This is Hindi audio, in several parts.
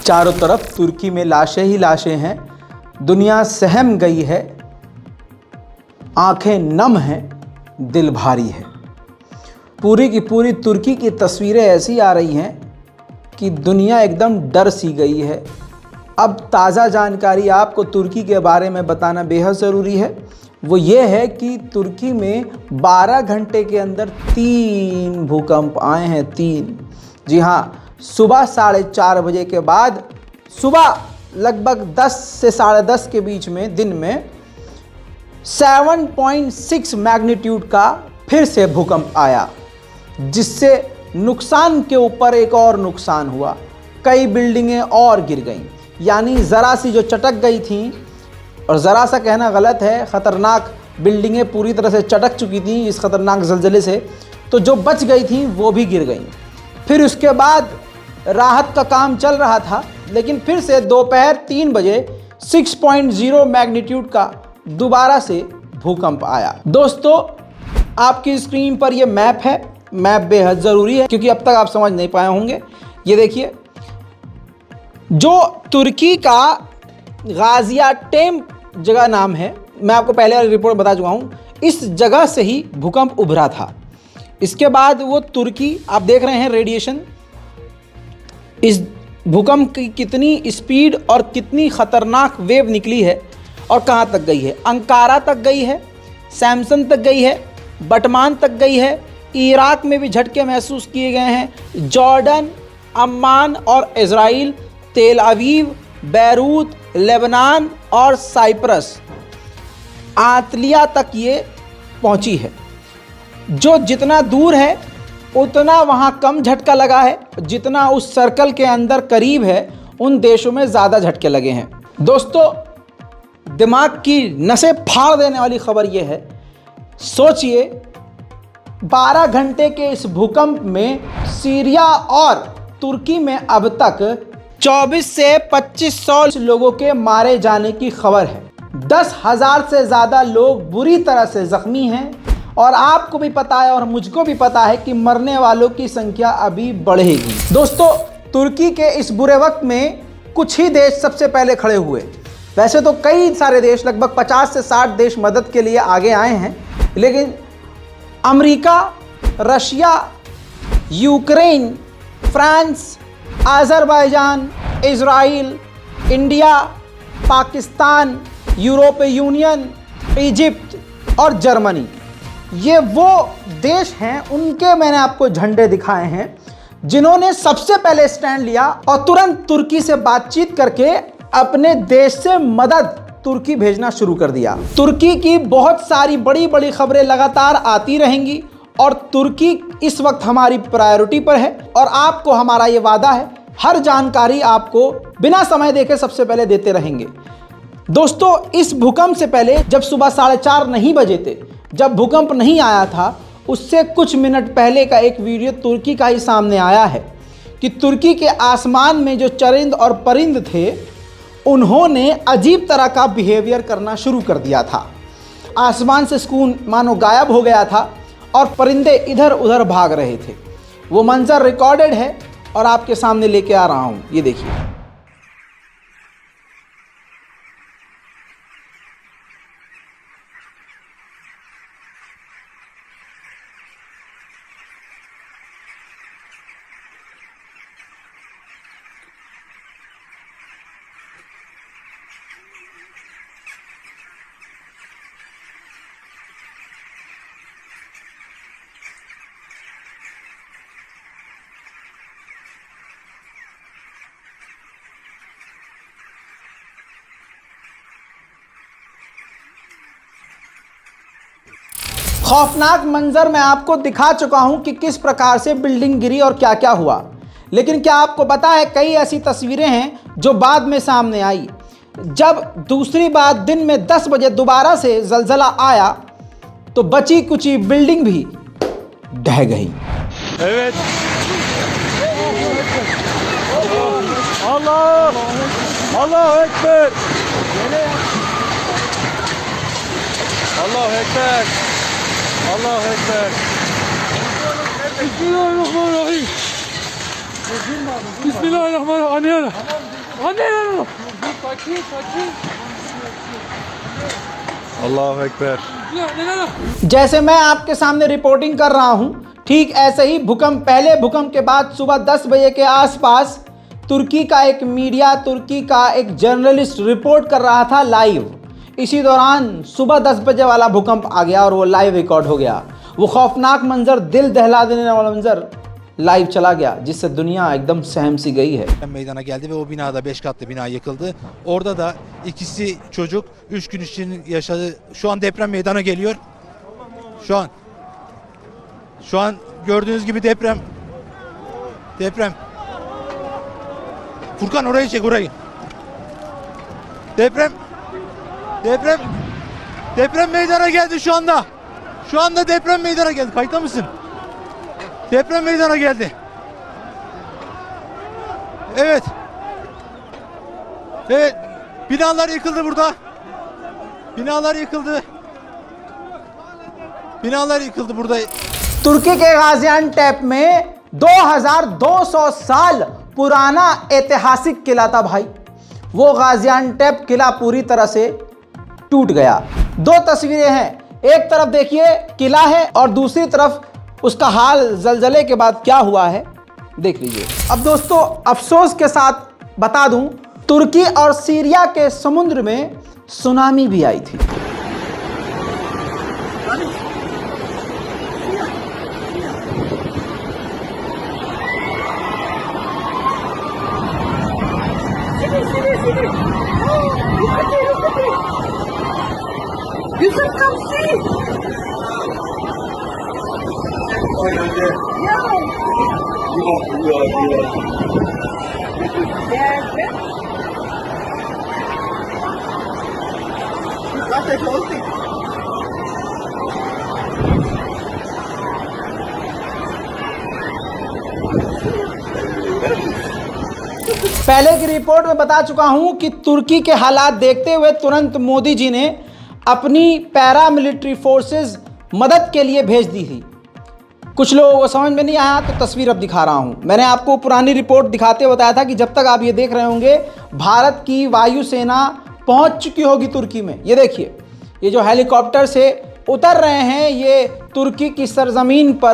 चारों तरफ तुर्की में लाशें ही लाशें हैं। दुनिया सहम गई है, आंखें नम हैं, दिल भारी है। पूरी की पूरी तुर्की की तस्वीरें ऐसी आ रही हैं कि दुनिया एकदम डर सी गई है। अब ताज़ा जानकारी आपको तुर्की के बारे में बताना बेहद ज़रूरी है। वो ये है कि तुर्की में 12 घंटे के अंदर 3 भूकंप आए हैं। 3, जी हाँ, सुबह 4:30 बजे के बाद सुबह लगभग 10 से 10:30 के बीच में दिन में 7.6 मैग्नीट्यूड का फिर से भूकंप आया, जिससे नुकसान के ऊपर एक और नुकसान हुआ। कई बिल्डिंगें और गिर गईं, यानी ज़रा सी जो चटक गई थी, और ज़रा सा कहना गलत है, ख़तरनाक बिल्डिंगें पूरी तरह से चटक चुकी थीं इस ख़तरनाक ज़लज़ले से, तो जो बच गई थीं वो भी गिर गईं। फिर उसके बाद राहत का काम चल रहा था, लेकिन फिर से दोपहर 3 बजे 6.0 मैग्नीट्यूड का दोबारा से भूकंप आया। दोस्तों, आपकी स्क्रीन पर ये मैप है। मैप बेहद ज़रूरी है क्योंकि अब तक आप समझ नहीं पाए होंगे। ये देखिए, जो तुर्की का गाज़ियान्टेप जगह नाम है, मैं आपको पहले वाली रिपोर्ट बता चुका हूँ, इस जगह से ही भूकंप उभरा था। इसके बाद वो तुर्की, आप देख रहे हैं रेडिएशन, इस भूकंप की कितनी स्पीड और कितनी ख़तरनाक वेव निकली है और कहाँ तक गई है। अंकारा तक गई है, सैमसन तक गई है, बटमान तक गई है, इराक में भी झटके महसूस किए गए हैं, जॉर्डन, अम्मान और इज़राइल, तेल अवीव, बैरूत, लेबनान और साइप्रस, आंतलिया तक ये पहुंची है। जो जितना दूर है उतना वहाँ कम झटका लगा है, जितना उस सर्कल के अंदर करीब है उन देशों में ज़्यादा झटके लगे हैं। दोस्तों, दिमाग की नसें फाड़ देने वाली खबर ये है, सोचिए 12 घंटे के इस भूकंप में सीरिया और तुर्की में अब तक 24 से 2500 लोगों के मारे जाने की खबर है। 10,000 से ज़्यादा लोग बुरी तरह से ज़ख्मी हैं, और आपको भी पता है और मुझको भी पता है कि मरने वालों की संख्या अभी बढ़ेगी। दोस्तों, तुर्की के इस बुरे वक्त में कुछ ही देश सबसे पहले खड़े हुए। वैसे तो कई सारे देश, लगभग 50 से 60 देश मदद के लिए आगे आए हैं, लेकिन America, Russia, Ukraine, France, Azerbaijan, Israel, India, Pakistan, यूरोपीय यूनियन, इजिप्ट और जर्मनी, ये वो देश हैं, उनके मैंने आपको झंडे दिखाए हैं जिन्होंने सबसे पहले स्टैंड लिया और तुरंत तुर्की से बातचीत करके अपने देश से मदद तुर्की भेजना शुरू कर दिया। तुर्की की बहुत सारी बड़ी बड़ी खबरें लगातार आती रहेंगी और तुर्की इस वक्त हमारी प्रायोरिटी पर है, और आपको हमारा ये वादा है, हर जानकारी आपको बिना समय देखे सबसे पहले देते रहेंगे। दोस्तों, इस भूकंप से पहले जब सुबह 4:30 नहीं बजे थे, जब भूकंप नहीं आया था, उससे कुछ मिनट पहले का एक वीडियो तुर्की का ही सामने आया है कि तुर्की के आसमान में जो चरिंद और परिंद थे, उन्होंने अजीब तरह का बिहेवियर करना शुरू कर दिया था। आसमान से सुकून मानो गायब हो गया था और परिंदे इधर उधर भाग रहे थे। वो मंजर रिकॉर्डेड है और आपके सामने लेके आ रहा हूँ, ये देखिए। खौफनाक मंजर मैं आपको दिखा चुका हूं कि किस प्रकार से बिल्डिंग गिरी और क्या क्या हुआ, लेकिन क्या आपको पता है कई ऐसी तस्वीरें हैं जो बाद में सामने आई। जब दूसरी बार दिन में 10 बजे दोबारा से जलजला आया तो बची कुची बिल्डिंग भी ढह गई। Evet. Allah! Allahu Ekber! Allahu Ekber! Allahu Ekber! Bismillahirrahmanirrahim! Bismillahirrahmanirrahim! Allahu Ekber. जैसे मैं आपके सामने रिपोर्टिंग कर रहा हूं, ठीक ऐसे ही पहले भूकंप के बाद सुबह 10 बजे के आसपास तुर्की का एक मीडिया, तुर्की का एक जर्नलिस्ट रिपोर्ट कर रहा था लाइव। इसी दौरान सुबह 10 बजे वाला भूकंप आ गया और वो लाइव रिकॉर्ड हो गया। वो खौफनाक मंजर, दिल दहला देने वाला मंजर लाइव चला गया, जिससे दुनिया एकदम सहम सी गई है। Meydana geldi ve o binada 5 katlı bina yıkıldı. Orada da ikisi çocuk 3 gün için yaşadı. Şu an deprem meydana geliyor. Şu an gördüğünüz gibi deprem. Furkan orayı çek, orayı. Deprem meydana geldi şu anda. Şu anda deprem meydana geldi. Kayıtta mısın? Deprem meydana geldi. Evet. Binalar yıkıldı burada. Binalar yıkıldı burada. तुर्की के गाजियानटेप में 2200 साल पुराना ऐतिहासिक किला था भाई। वो गाजियानटेप किला पूरी तरह से टूट गया। दो तस्वीरें हैं, एक तरफ देखिए किला है और दूसरी तरफ उसका हाल जलजले के बाद क्या हुआ है, देख लीजिए। अब दोस्तों, अफसोस के साथ बता दूं, तुर्की और सीरिया के समुद्र में सुनामी भी आई थी। Yusuf, come see. पहले की रिपोर्ट में बता चुका हूं कि तुर्की के हालात देखते हुए तुरंत मोदी जी ने अपनी पैरामिलिट्री फोर्सेस मदद के लिए भेज दी थी। कुछ लोगों को समझ में नहीं आया तो तस्वीर अब दिखा रहा हूं। मैंने आपको पुरानी रिपोर्ट दिखाते हुए बताया था कि जब तक आप ये देख रहे होंगे, भारत की वायुसेना पहुंच चुकी होगी तुर्की में। ये देखिए, ये जो हेलीकॉप्टर से उतर रहे हैं, ये तुर्की की सरजमीन पर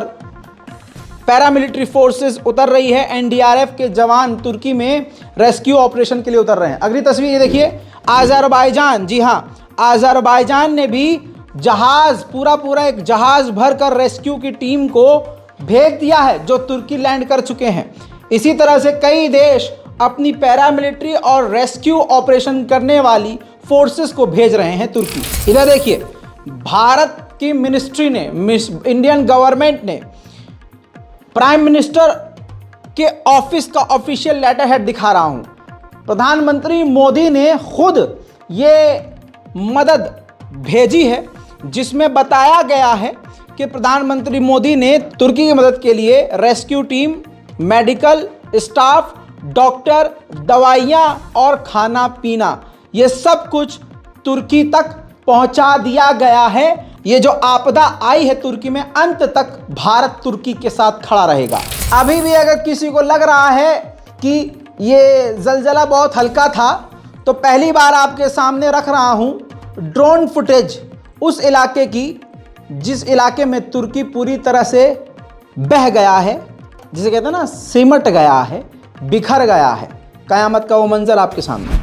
पैरामिलिट्री फोर्सेस उतर रही है। एनडीआरएफ के जवान तुर्की में रेस्क्यू ऑपरेशन के लिए उतर रहे हैं। अगली तस्वीर ये देखिए, अज़रबैजान, जी हाँ, अज़रबैजान ने भी जहाज, पूरा एक जहाज भरकर रेस्क्यू की टीम को भेज दिया है, जो तुर्की लैंड कर चुके हैं। इसी तरह से कई देश अपनी पैरामिलिट्री और रेस्क्यू ऑपरेशन करने वाली फोर्सेस को भेज रहे हैं तुर्की। इधर देखिए, भारत की मिनिस्ट्री ने, इंडियन गवर्नमेंट ने प्राइम मिनिस्टर के ऑफिस का ऑफिशियल लेटर हेड दिखा रहा हूं। प्रधानमंत्री मोदी ने खुद ये मदद भेजी है, जिसमें बताया गया है कि प्रधानमंत्री मोदी ने तुर्की की मदद के लिए rescue team, medical staff, doctor, दवाइयाँ और खाना पीना, ये सब कुछ तुर्की तक पहुंचा दिया गया है। ये जो आपदा आई है तुर्की में, अंत तक भारत तुर्की के साथ खड़ा रहेगा। अभी भी अगर किसी को लग रहा है कि ये जलजला बहुत हल्का था, तो पहली बार आपके सामने रख रहा हूं ड्रोन फुटेज उस इलाके की, जिस इलाके में तुर्की पूरी तरह से बह गया है, जिसे कहते हैं ना, सिमट गया है, बिखर गया है। कयामत का वो मंजर आपके सामने।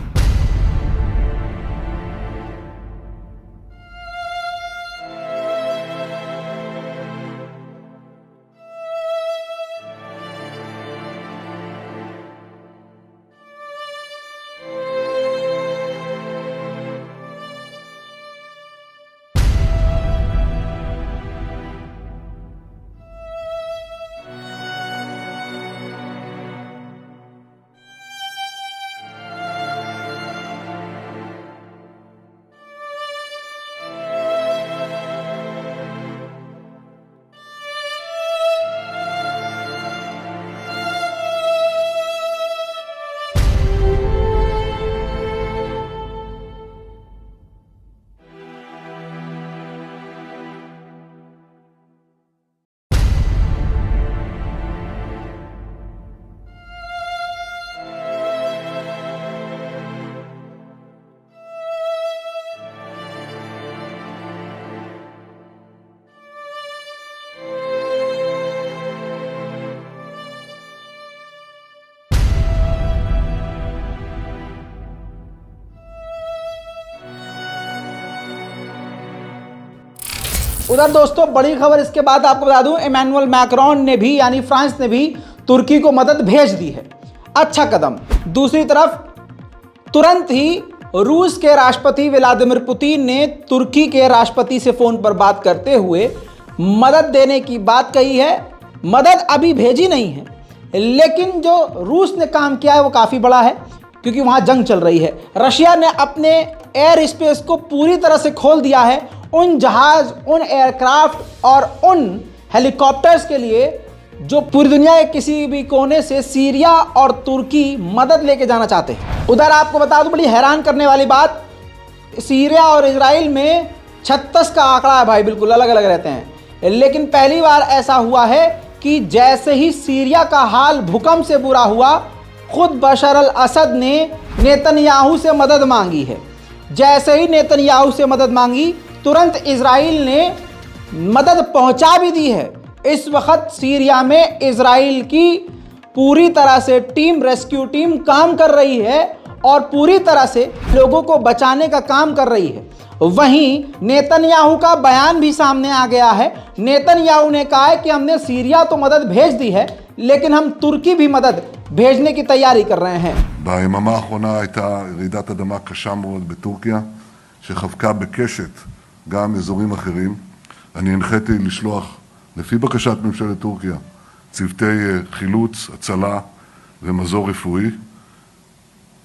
उधर दोस्तों बड़ी खबर इसके बाद आपको बता दूं, इमैनुअल मैक्रोन ने भी यानी फ्रांस ने भी तुर्की को मदद भेज दी है। अच्छा कदम। दूसरी तरफ तुरंत ही रूस के राष्ट्रपति व्लादिमीर पुतिन ने तुर्की के राष्ट्रपति से फ़ोन पर बात करते हुए मदद देने की बात कही है। मदद अभी भेजी नहीं है, लेकिन जो रूस ने काम किया है वो काफ़ी बड़ा है, क्योंकि वहाँ जंग चल रही है। रशिया ने अपने एयर स्पेस को पूरी तरह से खोल दिया है उन जहाज़, उन एयरक्राफ्ट और उन हेलीकॉप्टर्स के लिए जो पूरी दुनिया के किसी भी कोने से सीरिया और तुर्की मदद लेके जाना चाहते हैं। उधर आपको बता दूं बड़ी हैरान करने वाली बात, सीरिया और इजराइल में 36 का आंकड़ा है भाई, बिल्कुल अलग अलग रहते हैं। लेकिन पहली बार ऐसा हुआ है कि जैसे ही सीरिया का हाल भूकंप से बुरा हुआ, खुद बशर अल असद ने नेतन्याहू से मदद मांगी है। जैसे ही नेतन्याहू से मदद मांगी, तुरंत इजराइल ने मदद पहुंचा भी दी है। इस वक्त सीरिया में इजराइल की पूरी तरह से टीम, रेस्क्यू टीम काम कर रही है और पूरी तरह से लोगों को बचाने का काम कर रही है। वहीं नेतन्याहू का बयान भी सामने आ गया है। नेतन्याहू ने कहा है कि हमने सीरिया तो मदद भेज दी है, लेकिन हम तुर्की भी मदद भेजने की तैयारी कर रहे हैं। ביממה האחרונה הייתה רעידת אדמה קשה מאוד בטורקיה, שחבקה בקשת גם אזורים אחרים. אני הנחיתי לשלוח, לפי בקשת ממשלת טורקיה, צוותי חילוץ, הצלה ומזור רפואי.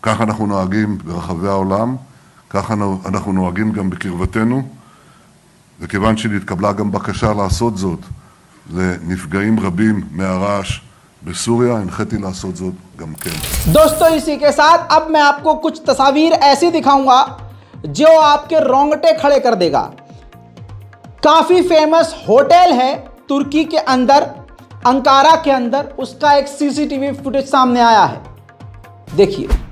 כך אנחנו נוהגים ברחבי העולם, כך אנחנו נוהגים גם בקרבתנו, וכיוון שנתקבלה גם בקשה לעשות זאת לנפגעים רבים מהרעש בסוריה, הנחיתי לעשות זאת גם כן। दोस्तों इसी के साथ अब मैं आपको कुछ तस्वीर ऐसी दिखाऊंगा जो आपके रोंगटे खड़े कर देगा। काफी फेमस होटल है तुर्की के अंदर, अंकारा के अंदर, उसका एक सीसीटीवी फुटेज सामने आया है। देखिए।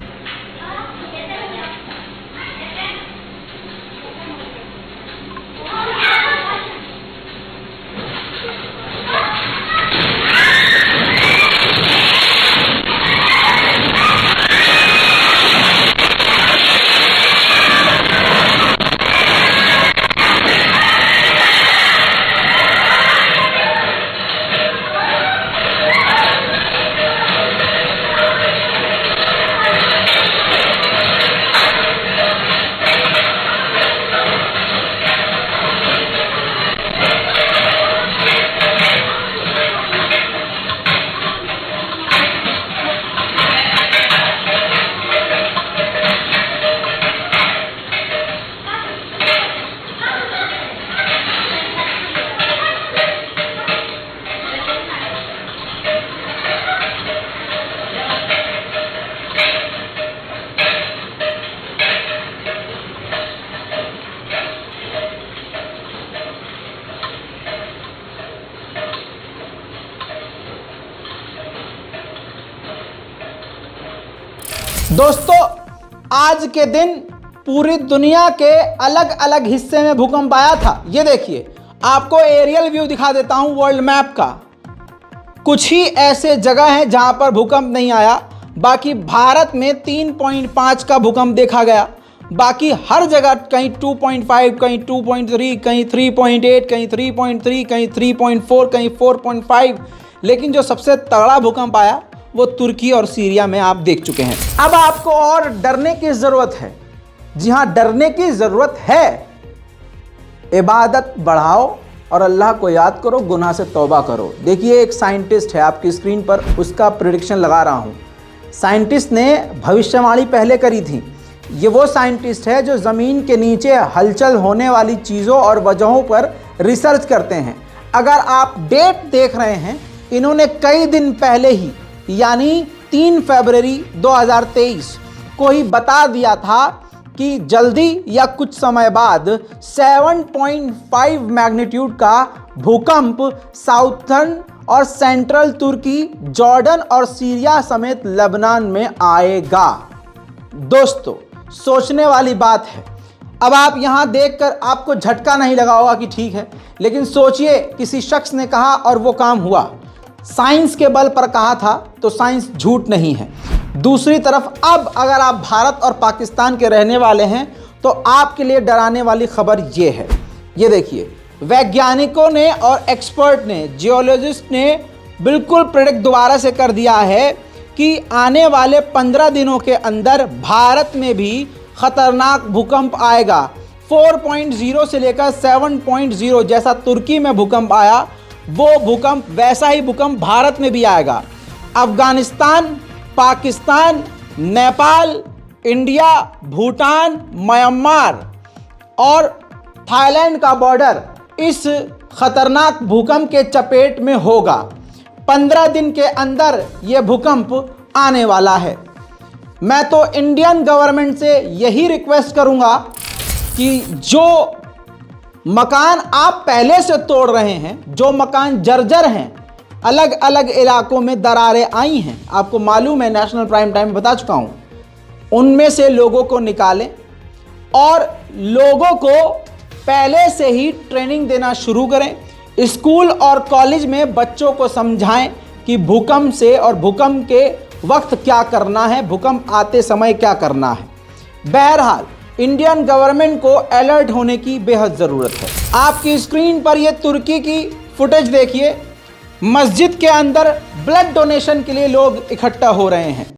दोस्तों आज के दिन पूरी दुनिया के अलग अलग हिस्से में भूकंप आया था। ये देखिए, आपको एरियल व्यू दिखा देता हूं वर्ल्ड मैप का। कुछ ही ऐसे जगह हैं जहां पर भूकंप नहीं आया, बाकी भारत में 3.5 का भूकंप देखा गया। बाकी हर जगह कहीं 2.5, कहीं 2.3, कहीं 3.8, कहीं 3.3, कहीं 3.4, कहीं 4.5। लेकिन जो सबसे तगड़ा भूकंप आया वो तुर्की और सीरिया में आप देख चुके हैं। अब आपको और डरने की ज़रूरत है। जी हाँ, डरने की ज़रूरत है। इबादत बढ़ाओ और अल्लाह को याद करो, गुनाह से तौबा करो। देखिए एक साइंटिस्ट है आपकी स्क्रीन पर, उसका प्रेडिक्शन लगा रहा हूँ। साइंटिस्ट ने भविष्यवाणी पहले करी थी। ये वो साइंटिस्ट है जो ज़मीन के नीचे हलचल होने वाली चीज़ों और वजहों पर रिसर्च करते हैं। अगर आप डेट देख रहे हैं, इन्होंने कई दिन पहले ही यानी 3 फरवरी 2023 को ही बता दिया था कि जल्दी या कुछ समय बाद 7.5 मैग्नीट्यूड का भूकंप साउथर्न और सेंट्रल तुर्की, जॉर्डन और सीरिया समेत लेबनान में आएगा। दोस्तों सोचने वाली बात है। अब आप यहाँ देखकर आपको झटका नहीं लगा होगा कि ठीक है, लेकिन सोचिए किसी शख्स ने कहा और वो काम हुआ। साइंस के बल पर कहा था तो साइंस झूठ नहीं है। दूसरी तरफ अब अगर आप भारत और पाकिस्तान के रहने वाले हैं तो आपके लिए डराने वाली खबर ये है। ये देखिए, वैज्ञानिकों ने और एक्सपर्ट ने, जियोलॉजिस्ट ने बिल्कुल प्रेडिक्ट दोबारा से कर दिया है कि आने वाले 15 दिनों के अंदर भारत में भी खतरनाक भूकंप आएगा। 4.0 से लेकर 7.0 जैसा तुर्की में भूकंप आया, वो भूकंप, वैसा ही भूकंप भारत में भी आएगा। अफगानिस्तान, पाकिस्तान, नेपाल, इंडिया, भूटान, म्यांमार और थाईलैंड का बॉर्डर इस खतरनाक भूकंप के चपेट में होगा। 15 दिन के अंदर यह भूकंप आने वाला है। मैं तो इंडियन गवर्नमेंट से यही रिक्वेस्ट करूंगा कि जो मकान आप पहले से तोड़ रहे हैं, जो मकान जर्जर हैं, अलग अलग इलाकों में दरारें आई हैं, आपको मालूम है, नेशनल प्राइम टाइम में बता चुका हूं, उनमें से लोगों को निकालें और लोगों को पहले से ही ट्रेनिंग देना शुरू करें। स्कूल और कॉलेज में बच्चों को समझाएं कि भूकंप से और भूकंप के वक्त क्या करना है, भूकंप आते समय क्या करना है। बहरहाल इंडियन गवर्नमेंट को अलर्ट होने की बेहद ज़रूरत है। आपकी स्क्रीन पर ये तुर्की की फुटेज देखिए। मस्जिद के अंदर ब्लड डोनेशन के लिए लोग इकट्ठा हो रहे हैं।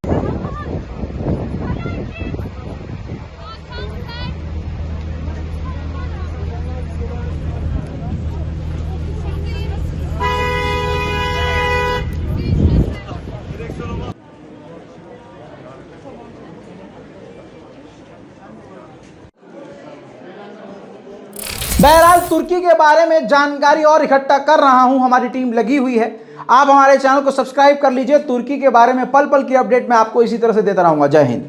बहरहाल तुर्की के बारे में जानकारी और इकट्ठा कर रहा हूं, हमारी टीम लगी हुई है। आप हमारे चैनल को सब्सक्राइब कर लीजिए। तुर्की के बारे में पल पल की अपडेट मैं आपको इसी तरह से देता रहूंगा। जय हिंद।